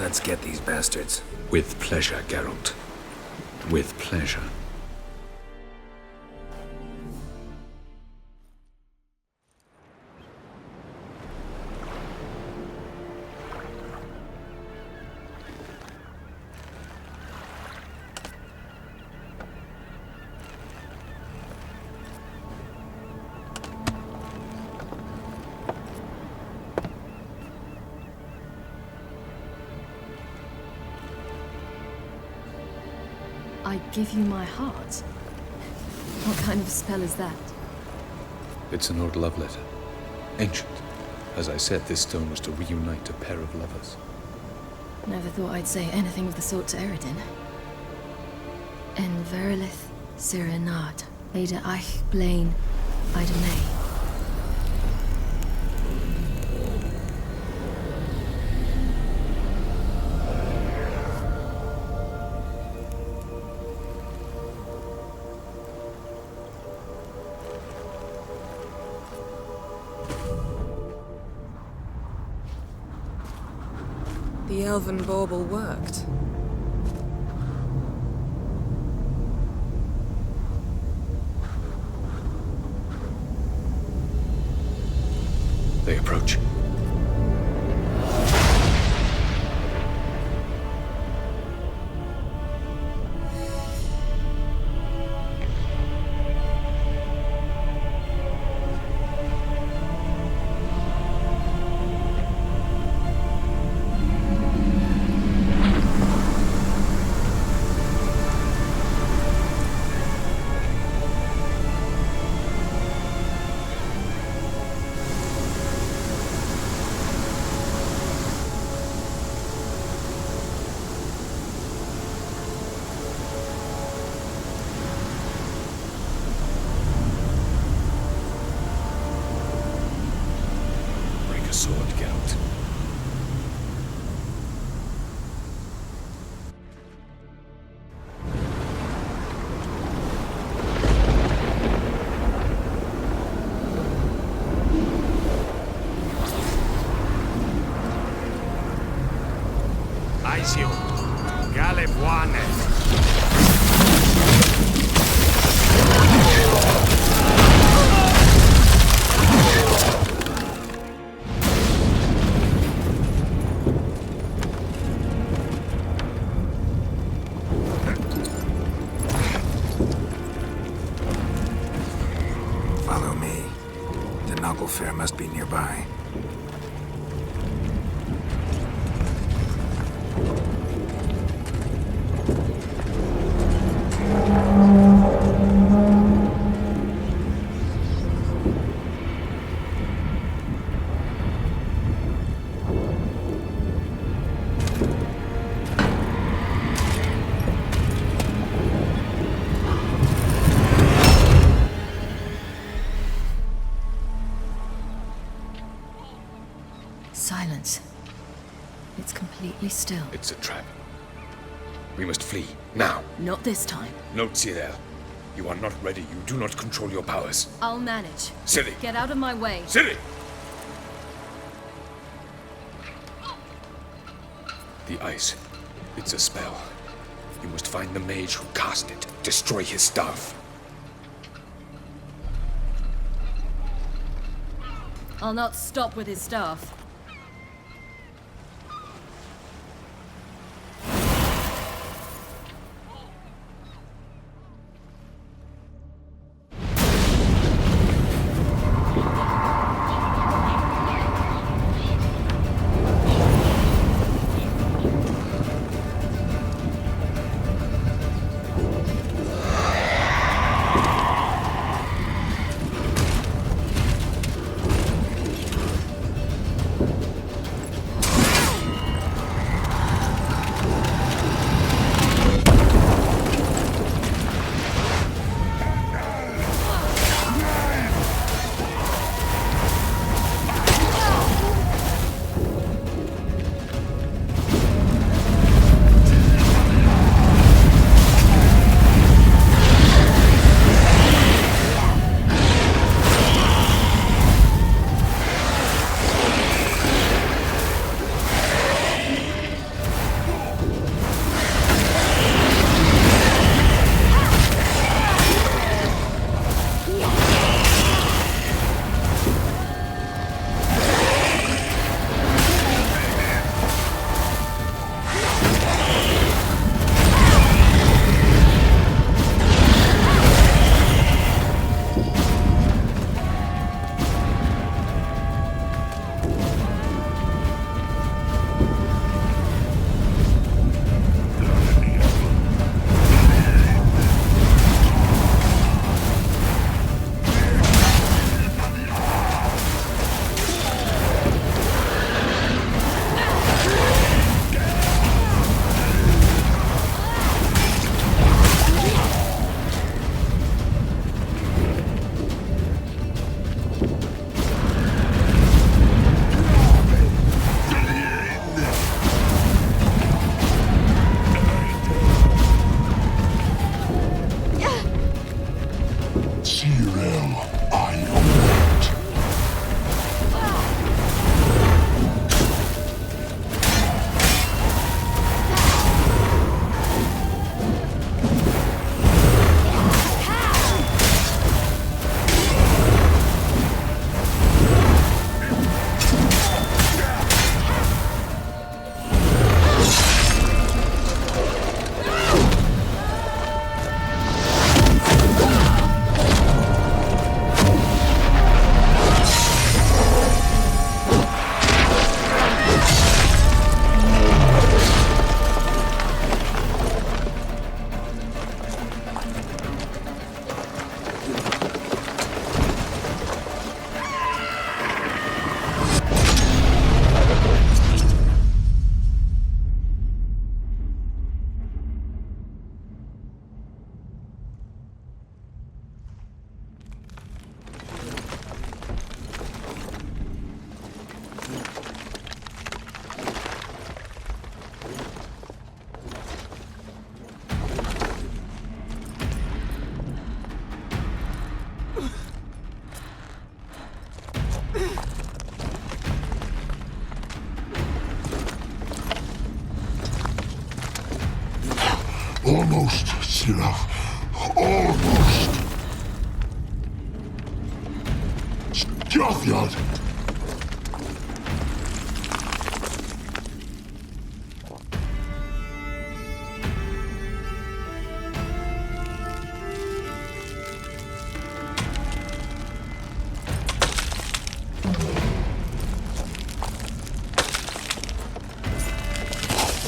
Let's get these bastards. With pleasure, Geralt. With pleasure. I give you my heart? What kind of spell is that? It's an old love letter. Ancient. As I said, this stone was to reunite a pair of lovers. Never thought I'd say anything of the sort to Eredin. En verilith Sirenad, Ada Eich Blaine, Ida May. The elven bauble worked. They approach. Sword, Geralt. Aisio, Galebuane. Follow me. The Naglfar must be nearby. Silence. It's completely still. It's a trap. We must flee, now. Not this time. Note, Cyril. You are not ready. You do not control your powers. I'll manage. Ciri! Get out of my way. Ciri! The ice. It's a spell. You must find the mage who cast it. Destroy his staff. I'll not stop with his staff. Close enough. Almost. Jothyard!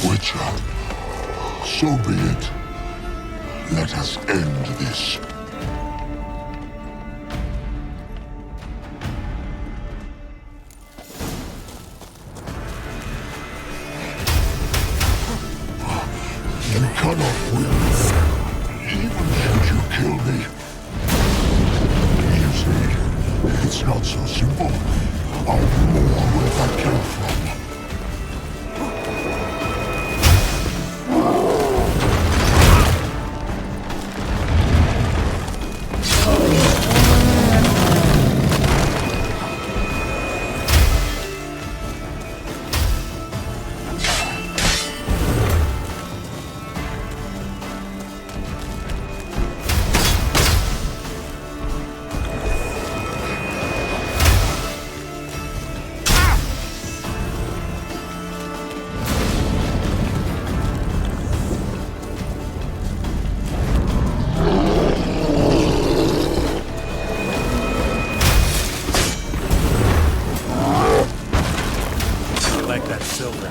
Witcher, so be it. Let us end this. You cannot win, even should you kill me. You see, it's not so simple. I'm more where I came from. Like that silver.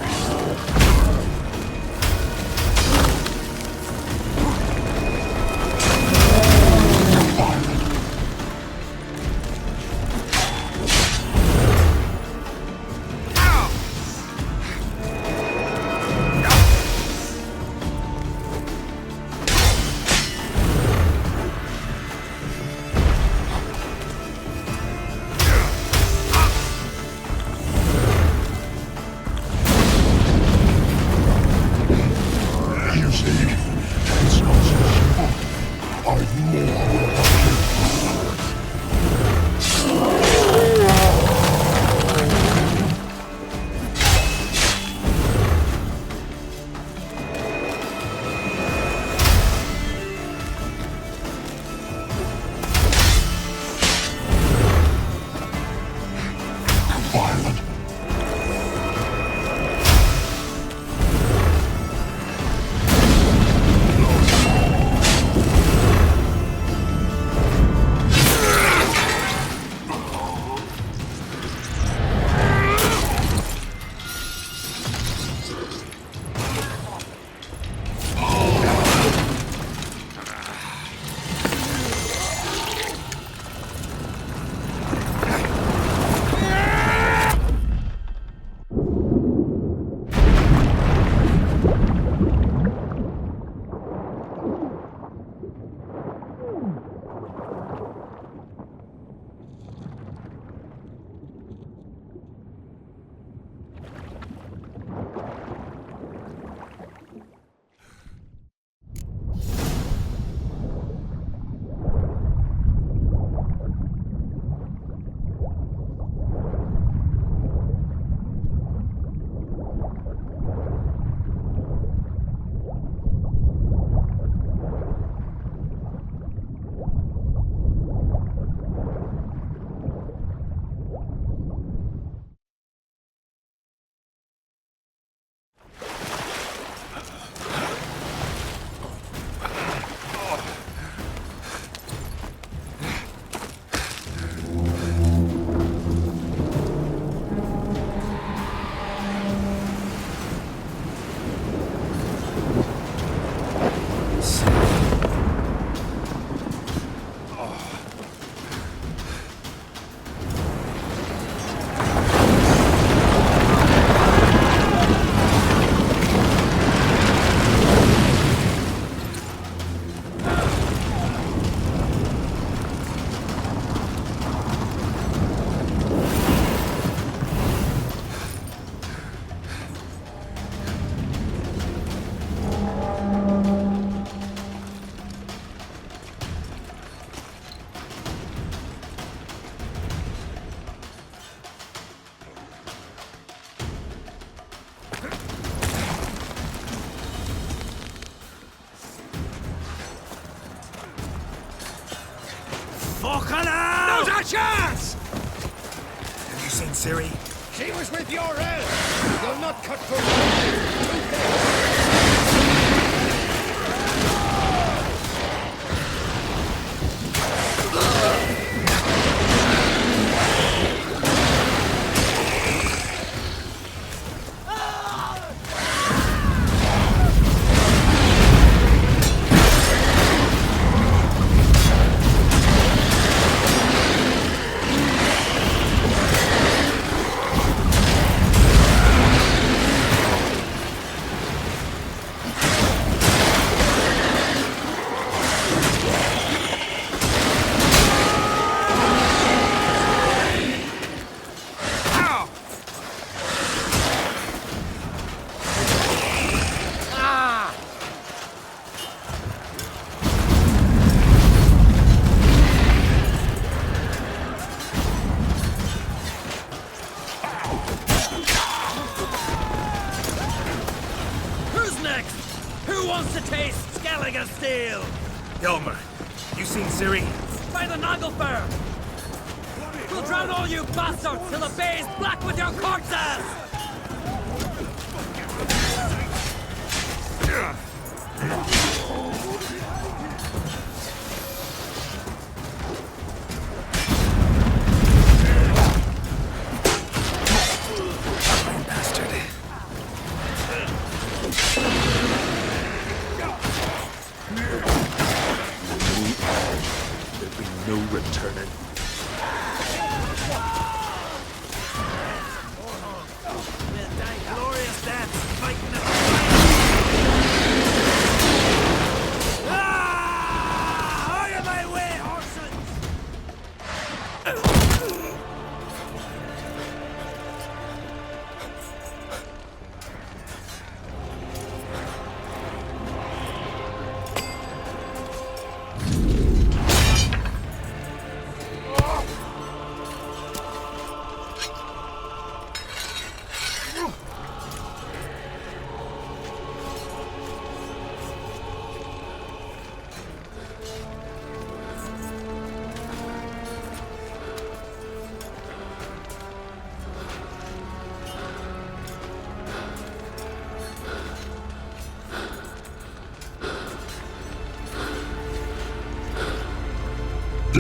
You see, it's not so simple. I'm more where I came from. Violent. Not a chance! Have you seen Ciri? She was with your elf! You'll not cut through Steel! Yelmer, you seen Ciri? By the Nagelfar! We'll drown all you bastards till the bay's black with your corpses! No returning. Glorious death, fighting the out of my way, horses!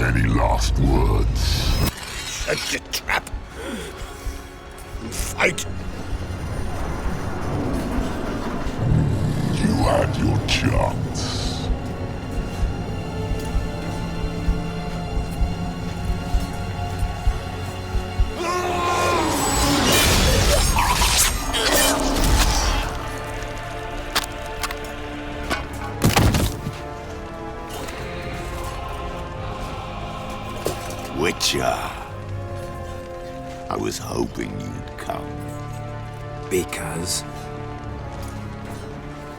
Any last words? Shut your trap. Fight. You had your chance. Witcher. I was hoping you'd come. Because?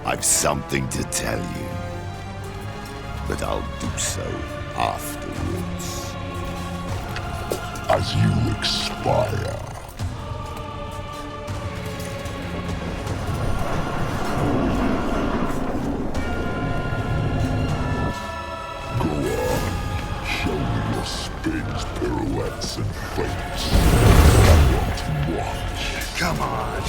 I've something to tell you. But I'll do so afterwards. As you expire. Spins, pirouettes, and feints. I want to watch. Come on.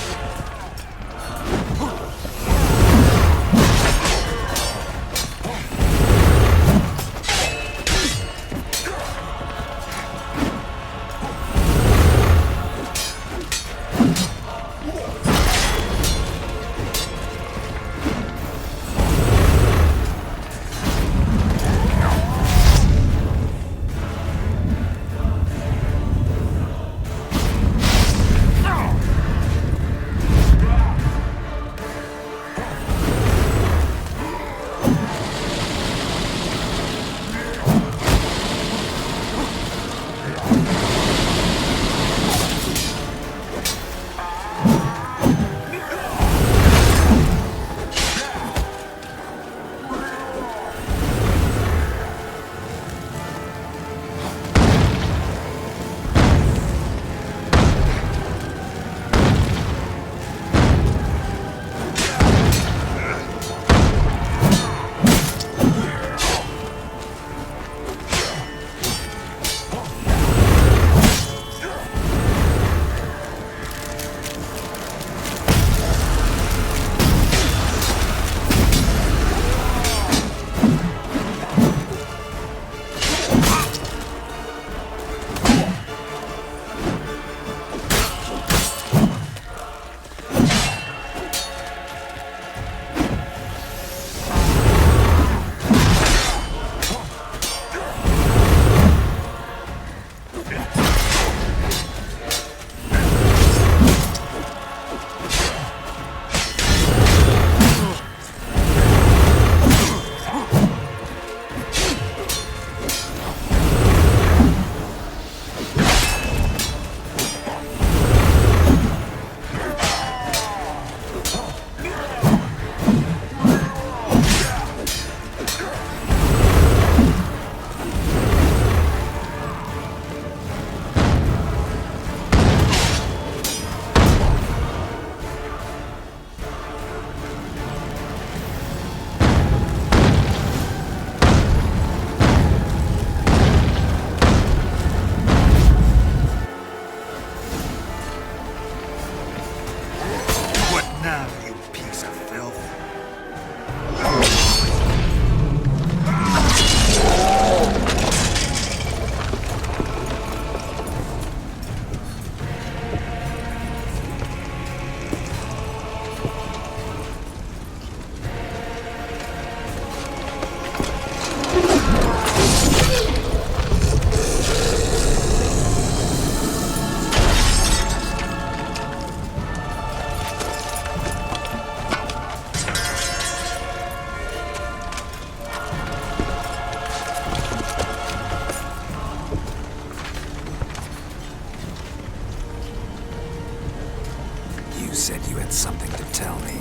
You said you had something to tell me.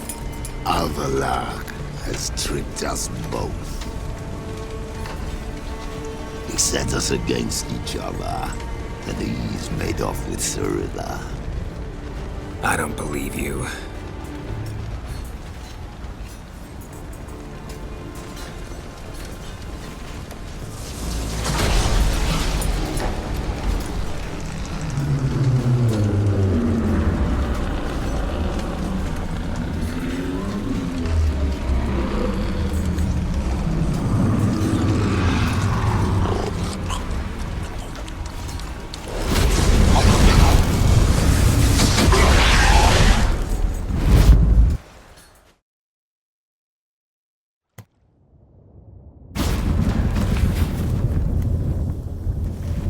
Avalar has tricked us both. He set us against each other, and he's made off with Cyrilla. I don't believe you.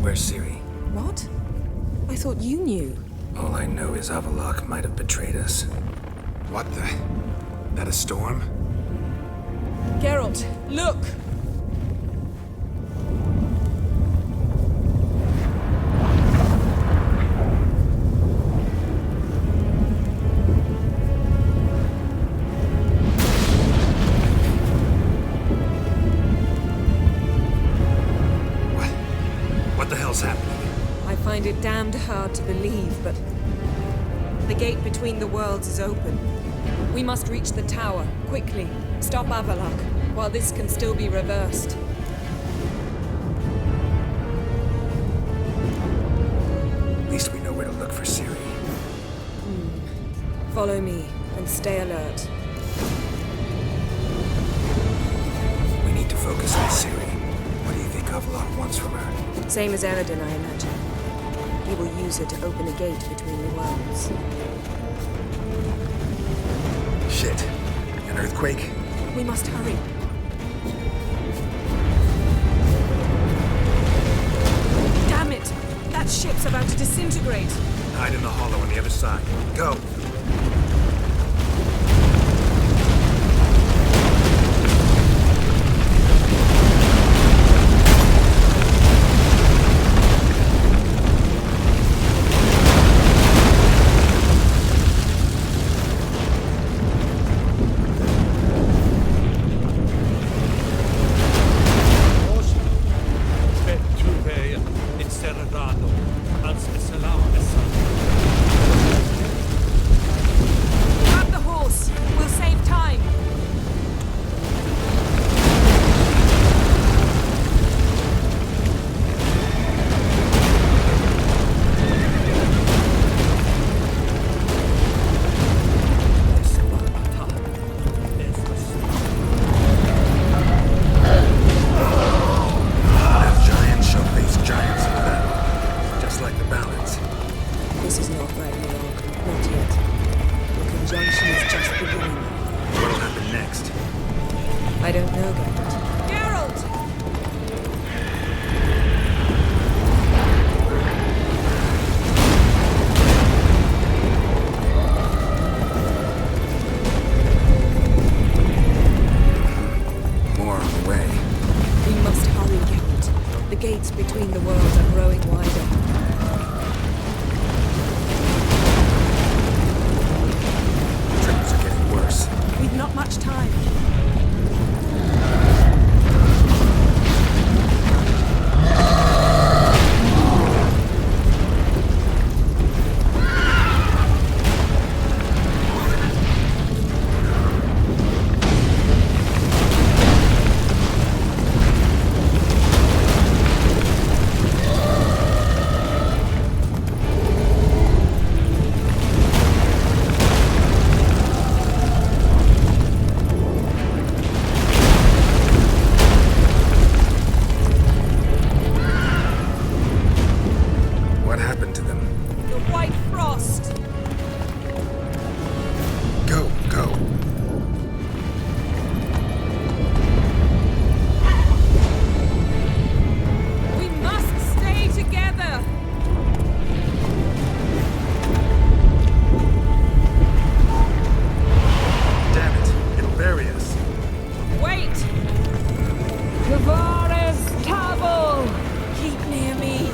Where's Ciri? What? I thought you knew. All I know is Avallac'h might have betrayed us. What the? That a storm? Geralt, look! What the hell's happening? I find it damned hard to believe, but the gate between the worlds is open. We must reach the tower, quickly. Stop Avallac'h, while this can still be reversed. At least we know where to look for Ciri. Follow me, and stay alert. We need to focus on Ciri. What do you think Avallac'h wants from her? Same as Eredin, I imagine. He will use it to open a gate between the worlds. Shit. An earthquake? We must hurry. Damn it! That ship's about to disintegrate. Hide in the hollow on the other side. Go! Grab the horse! We'll save time! As giants shall face giants in battle. Just like the ballads. This is not Ragnarok. Not yet. The conjunction is just beginning. What'll happen next? I don't know, Geralt. Geralt! More on the way. We must hurry, Geralt. The gates between the worlds are growing wider. Tremors are getting worse. We've not much time. What happened to them? The White Frost! Go, go. We must stay together! Damn it. It'll bury us. Wait! Kavares Tavol! Keep near me!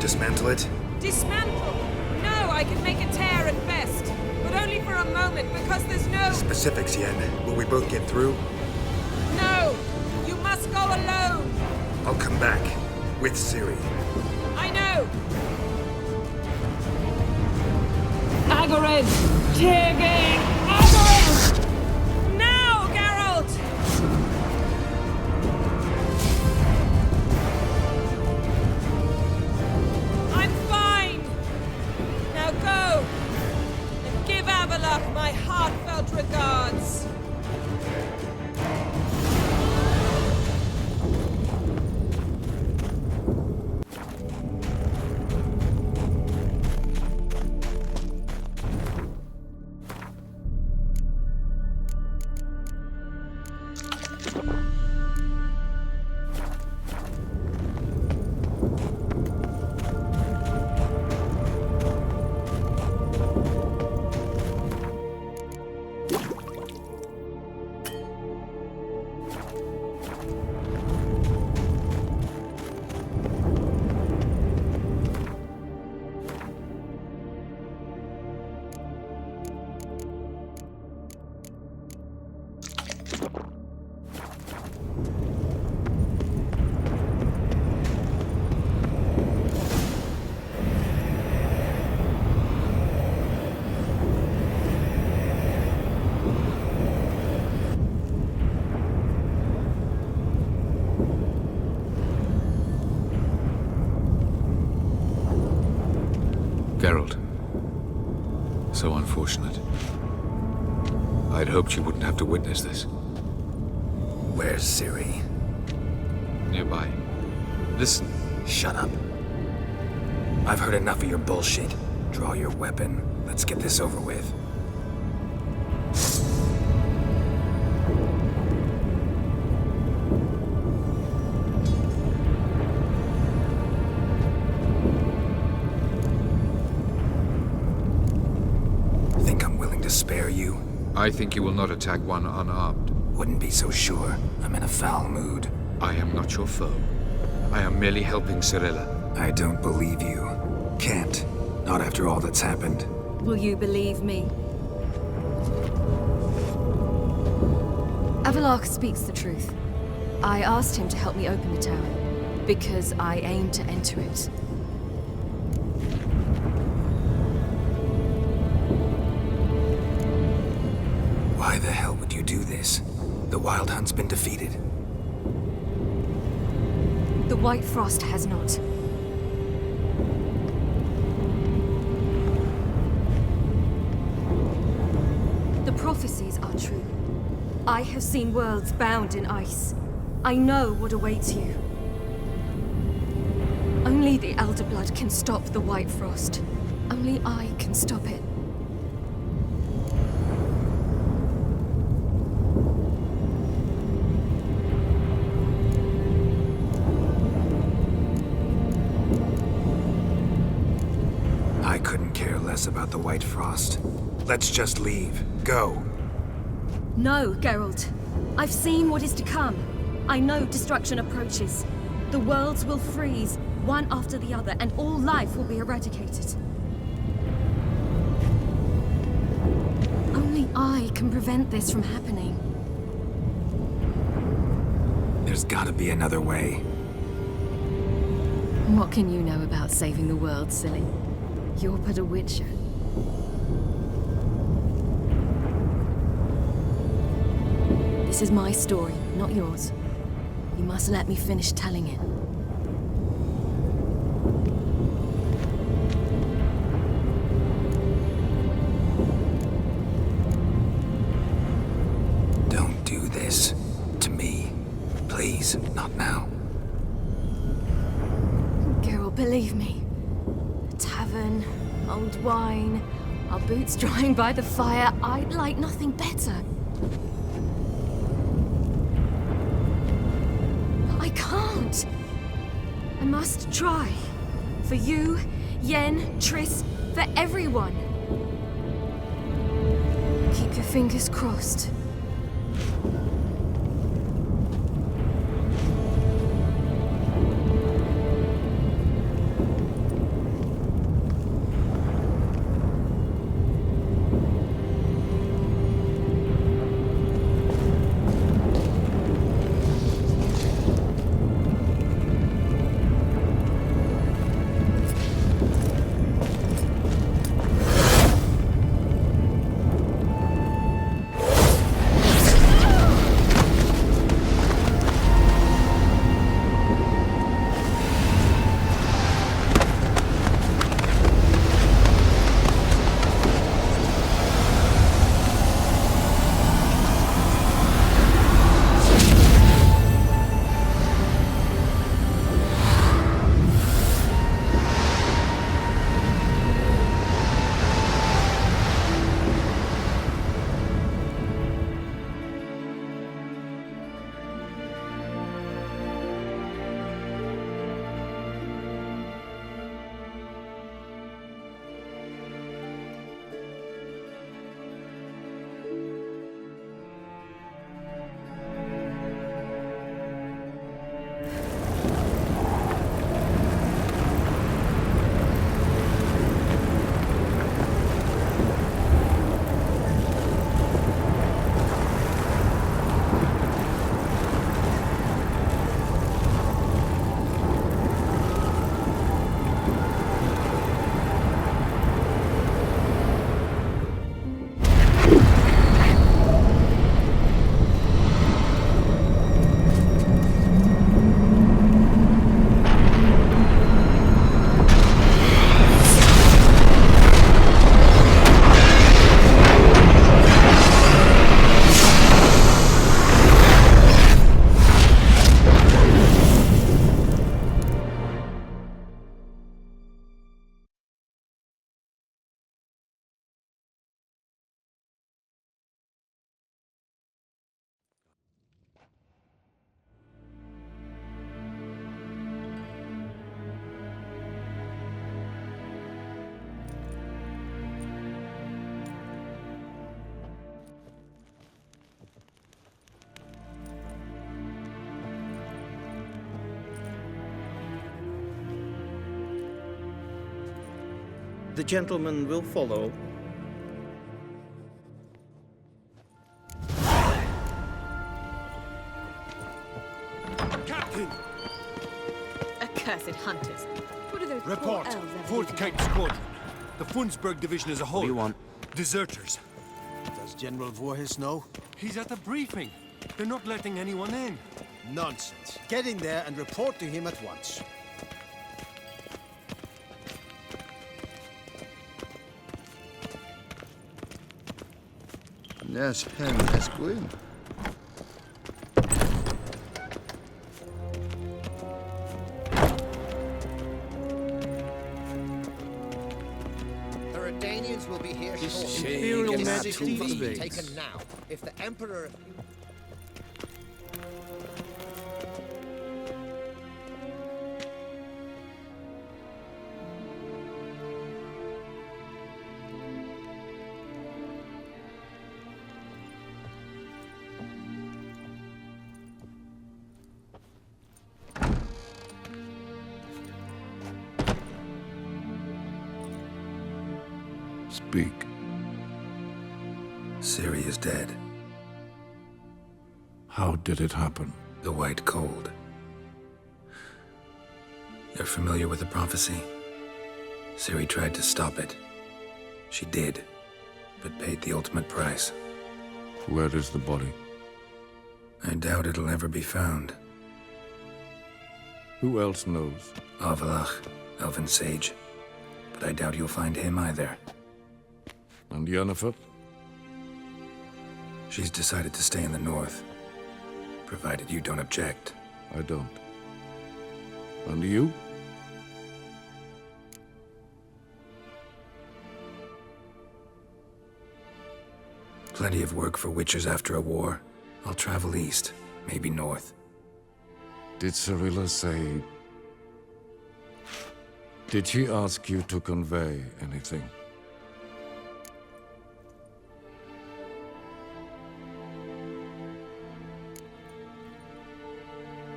dismantle it? Dismantle? No, I can make a tear at best. But only for a moment, because there's no... Specifics, Yen. Will we both get through? No! You must go alone! I'll come back. With Ciri. I know! Agarin! Tiggy! Agarin! Now, Geralt! I'm fine! Now go! And give Avallac'h my heartfelt regards! Geralt. So unfortunate. I'd hoped you wouldn't have to witness this. Where's Ciri? Nearby. Listen. Shut up. I've heard enough of your bullshit. Draw your weapon. Let's get this over with. Think I'm willing to spare you? I think you will not attack one unarmed. Wouldn't be so sure. I'm in a foul mood. I am not your foe. I am merely helping Cirilla. I don't believe you. Can't. Not after all that's happened. Will you believe me? Avallac'h speaks the truth. I asked him to help me open the tower, because I aim to enter it. Why the hell would you do this? The Wild Hunt's been defeated. The White Frost has not. The prophecies are true. I have seen worlds bound in ice. I know what awaits you. Only the Elder Blood can stop the White Frost. Only I can stop it. I couldn't care less about the White Frost. Let's just leave. Go. No, Geralt. I've seen what is to come. I know destruction approaches. The worlds will freeze, one after the other, and all life will be eradicated. Only I can prevent this from happening. There's gotta be another way. What can you know about saving the world, silly? You're but a witcher. This is my story, not yours. You must let me finish telling it. Don't do this. To me. Please, not now. Geralt, believe me. A tavern, old wine, our boots drying by the fire. I'd like nothing better. I can't. I must try. For you, Yen, Triss, for everyone. Keep your fingers crossed. The gentleman will follow. Captain! Accursed hunters. What are those poor Report. elves ever 4th do to Cape Squadron. The Funsberg Division as a whole. What do you want? Deserters. Does General Voorhis know? He's at a briefing. They're not letting anyone in. Nonsense. Get in there and report to him at once. Nes Hen Esquin. The Redanians will be here shortly. Imperial This Majesty city must be speaks. taken now. If the Emperor... Speak. Ciri is dead. How did it happen? The White Cold. You're familiar with the prophecy? Ciri tried to stop it. She did, but paid the ultimate price. Where is the body? I doubt it'll ever be found. Who else knows? Avalach, Elven Sage. But I doubt you'll find him either. And Yennefer? She's decided to stay in the north. Provided you don't object. I don't. And you? Plenty of work for witchers after a war. I'll travel east, maybe north. Did Cirilla say... Did she ask you to convey anything?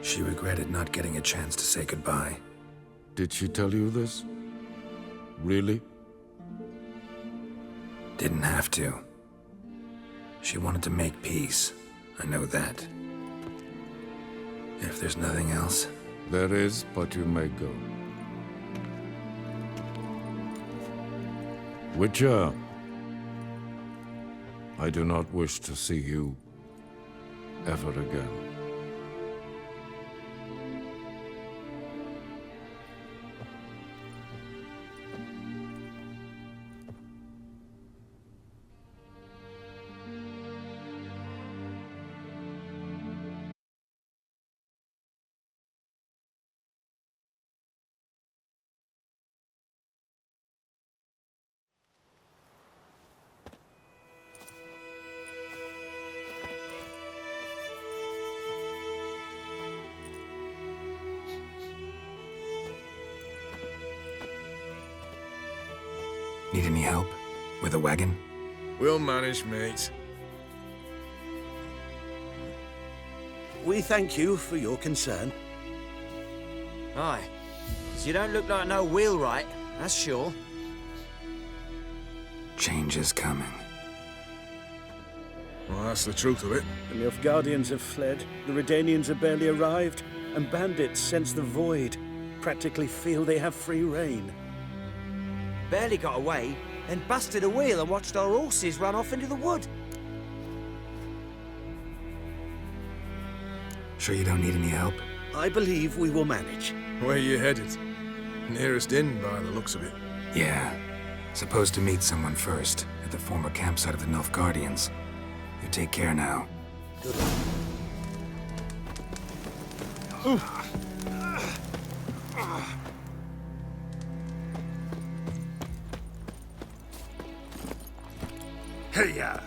She regretted not getting a chance to say goodbye. Did she tell you this? Really? Didn't have to. She wanted to make peace. I know that. If there's nothing else... There is, but you may go. Witcher, I do not wish to see you ever again. Need any help? With a wagon? We'll manage, mate. We thank you for your concern. Aye. 'Cause you don't look like no wheelwright, that's sure. Change is coming. Well, that's the truth of it. The Nilfgaardians have fled, the Redanians have barely arrived, and bandits sense the void, practically feel they have free reign. Barely got away, then busted a wheel and watched our horses run off into the wood. Sure you don't need any help? I believe we will manage. Where you headed? Nearest inn, by the looks of it. Yeah. Supposed to meet someone first, at the former campsite of the Nilfgaardians. You take care now. Good luck. Hey-ya!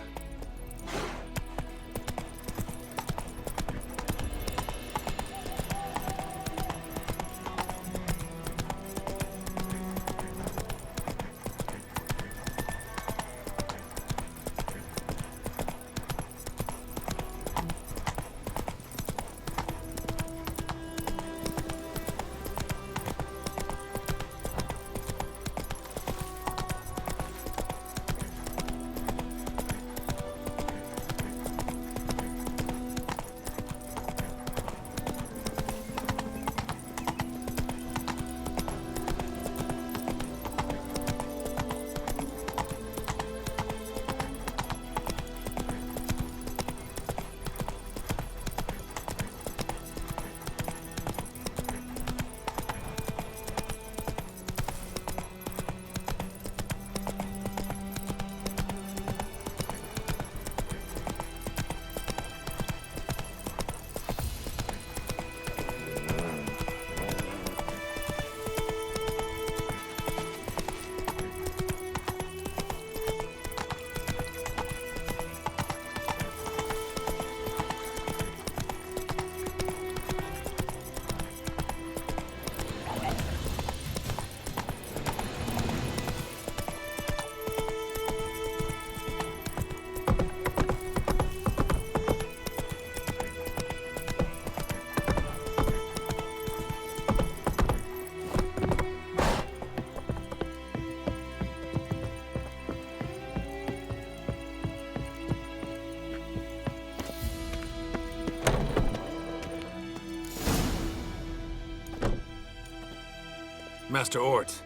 Master Ort.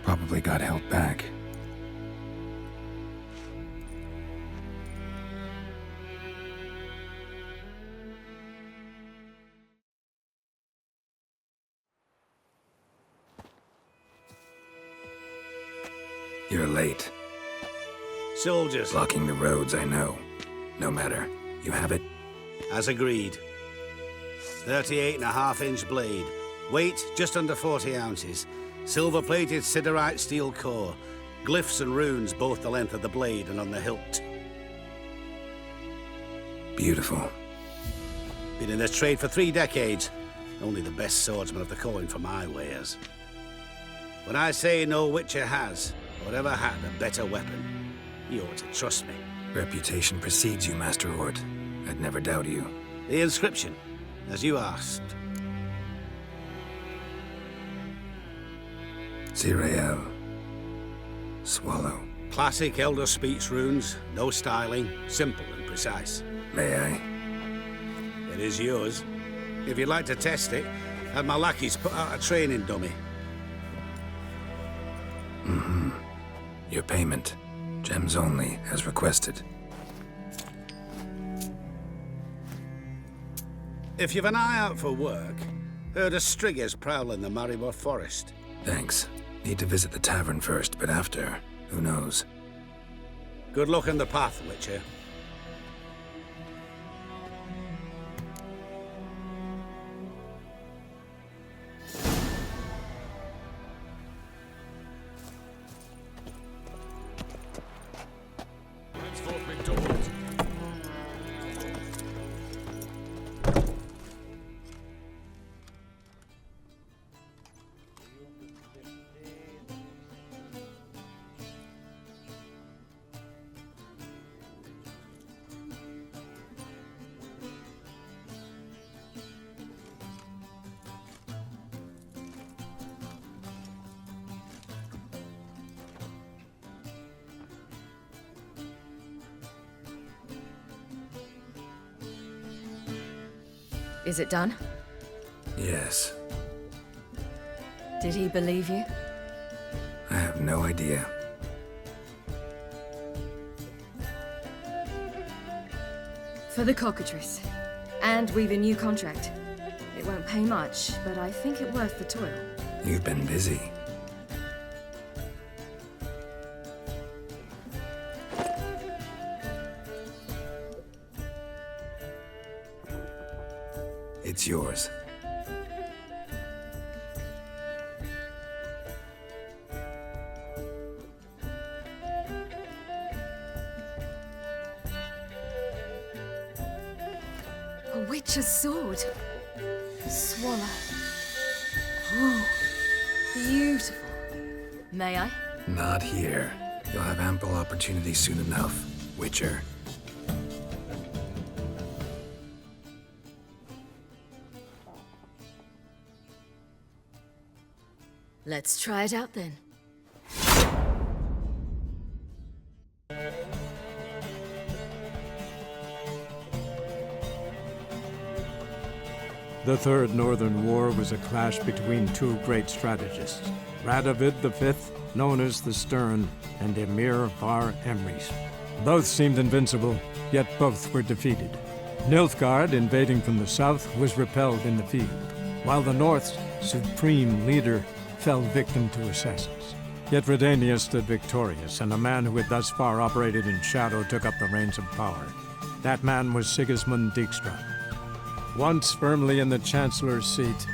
Probably got held back. You're late. Soldiers. Blocking the roads, I know. No matter. You have it? As agreed. 38.5-inch blade. Weight just under 40 ounces. Silver-plated siderite steel core. Glyphs and runes both the length of the blade and on the hilt. Beautiful. Been in this trade for 3 decades. Only the best swordsman of the calling for my wares. When I say no Witcher has, or ever had, a better weapon, you ought to trust me. Reputation precedes you, Master Ort. I'd never doubt you. The inscription, as you asked. Zirael. Swallow. Classic Elder Speech runes, no styling, simple and precise. May I? It is yours. If you'd like to test it, have my lackeys put out a training dummy. Mm-hmm. Your payment. Gems only, as requested. If you've an eye out for work, heard of Striggers prowling the Maribor Forest. Thanks. Need to visit the tavern first, but after, who knows? Good luck on the path, Witcher. Is it done? Yes. Did he believe you? I have no idea. For the cockatrice. And we've a new contract. It won't pay much, but I think it worth the toil. You've been busy. It's yours. A witch's sword. Swallow. Oh, beautiful. May I? Not here. You'll have ample opportunity soon enough, Witcher. Let's try it out then. The Third Northern War was a clash between two great strategists, Radovid V, known as the Stern, and Emhyr var Emreis. Both seemed invincible, yet both were defeated. Nilfgaard, invading from the south, was repelled in the field, while the North's supreme leader fell victim to assassins. Yet Redania stood victorious, and a man who had thus far operated in shadow took up the reins of power. That man was Sigismund Dijkstra. Once firmly in the Chancellor's seat,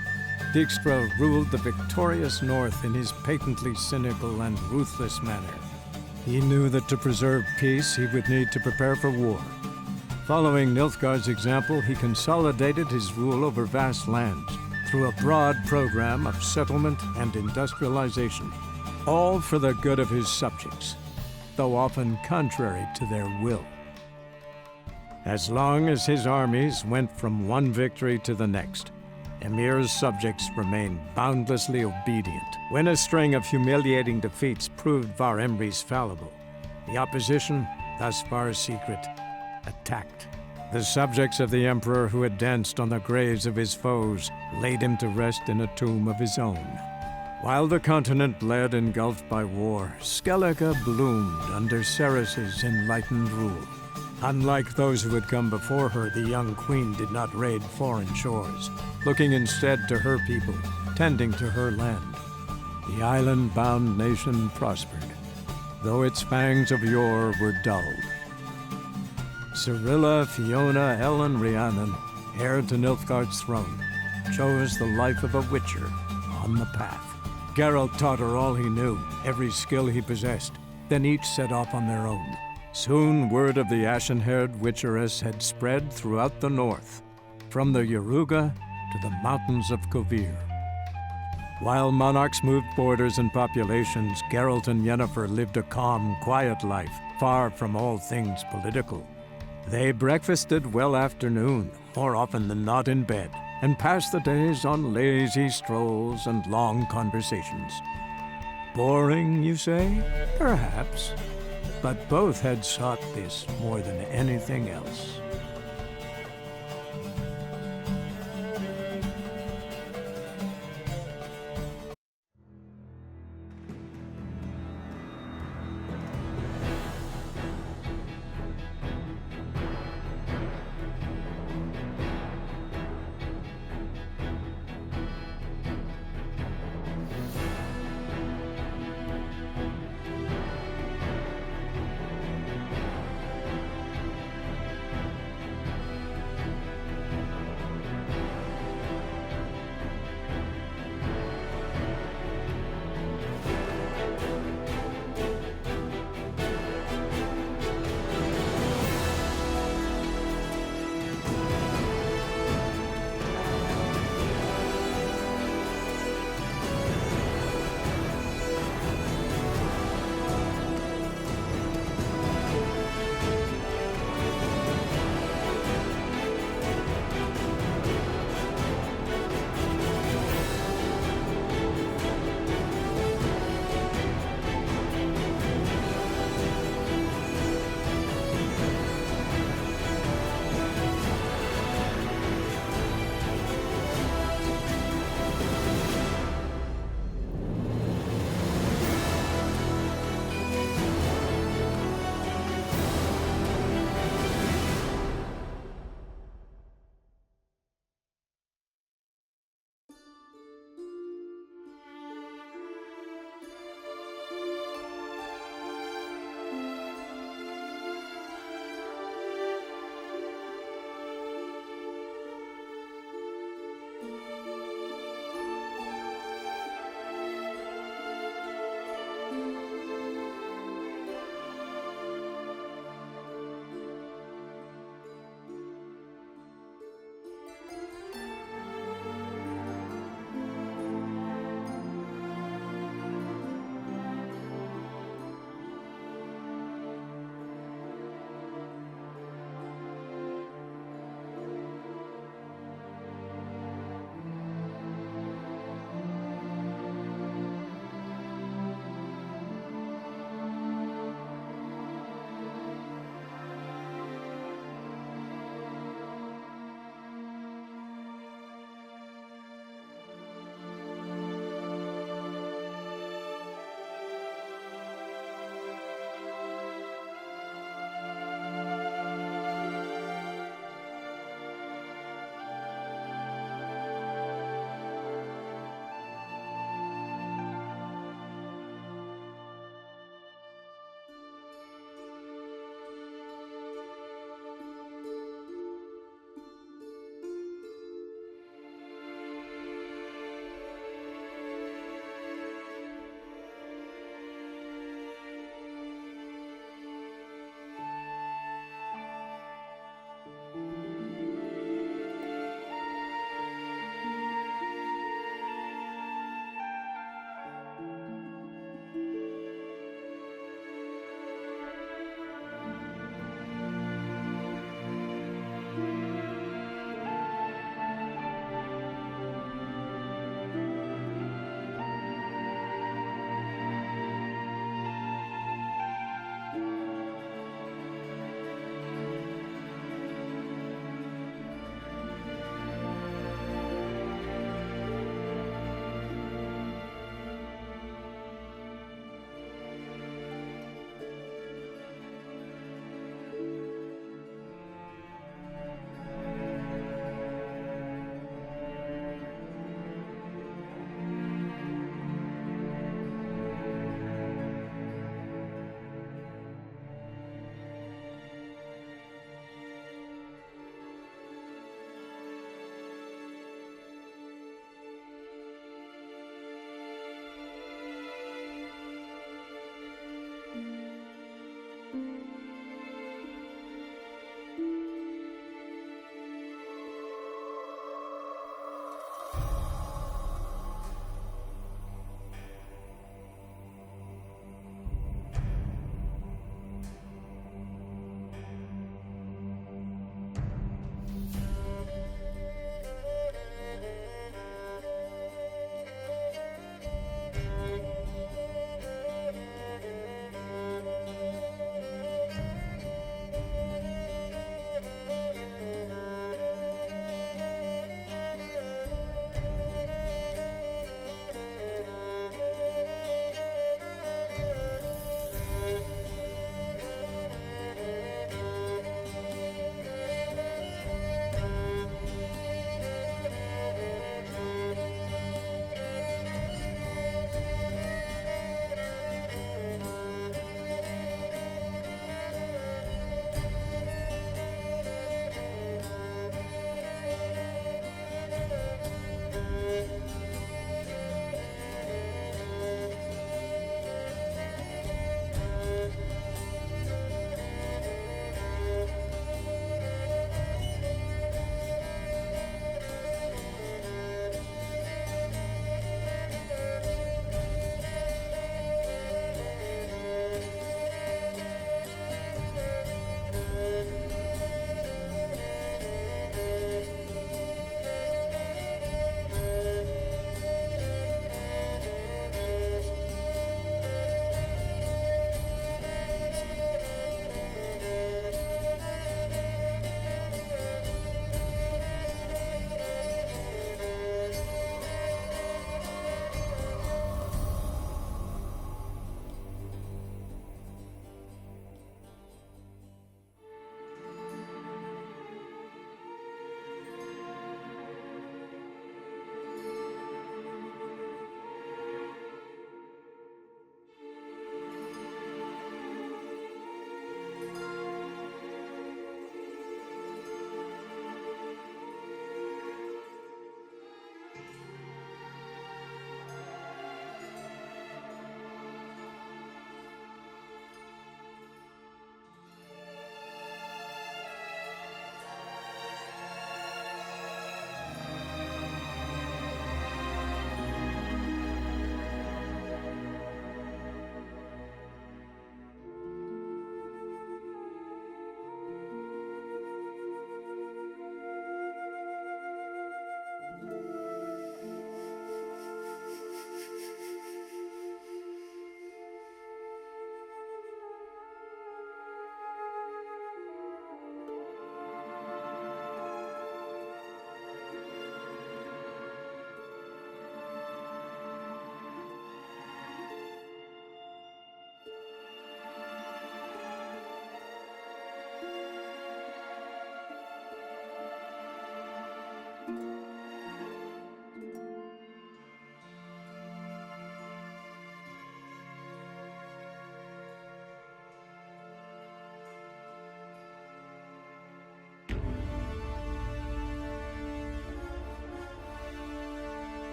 Dijkstra ruled the victorious North in his patently cynical and ruthless manner. He knew that to preserve peace, he would need to prepare for war. Following Nilfgaard's example, he consolidated his rule over vast lands through a broad program of settlement and industrialization, all for the good of his subjects, though often contrary to their will. As long as his armies went from one victory to the next, Emir's subjects remained boundlessly obedient. When a string of humiliating defeats proved Var Emreis fallible, the opposition, thus far secret, attacked. The subjects of the Emperor who had danced on the graves of his foes laid him to rest in a tomb of his own. While the continent bled engulfed by war, Skellige bloomed under Ceres's enlightened rule. Unlike those who had come before her, the young queen did not raid foreign shores, looking instead to her people, tending to her land. The island-bound nation prospered, though its fangs of yore were dulled. Cirilla, Fiona, Ellen, Rhiannon, heir to Nilfgaard's throne, chose the life of a witcher on the path. Geralt taught her all he knew, every skill he possessed. Then each set off on their own. Soon word of the ashen-haired witcheress had spread throughout the north, from the Yaruga to the mountains of Kovir. While monarchs moved borders and populations, Geralt and Yennefer lived a calm, quiet life, far from all things political. They breakfasted well after noon, more often than not in bed, and passed the days on lazy strolls and long conversations. Boring, you say? Perhaps. But both had sought this more than anything else.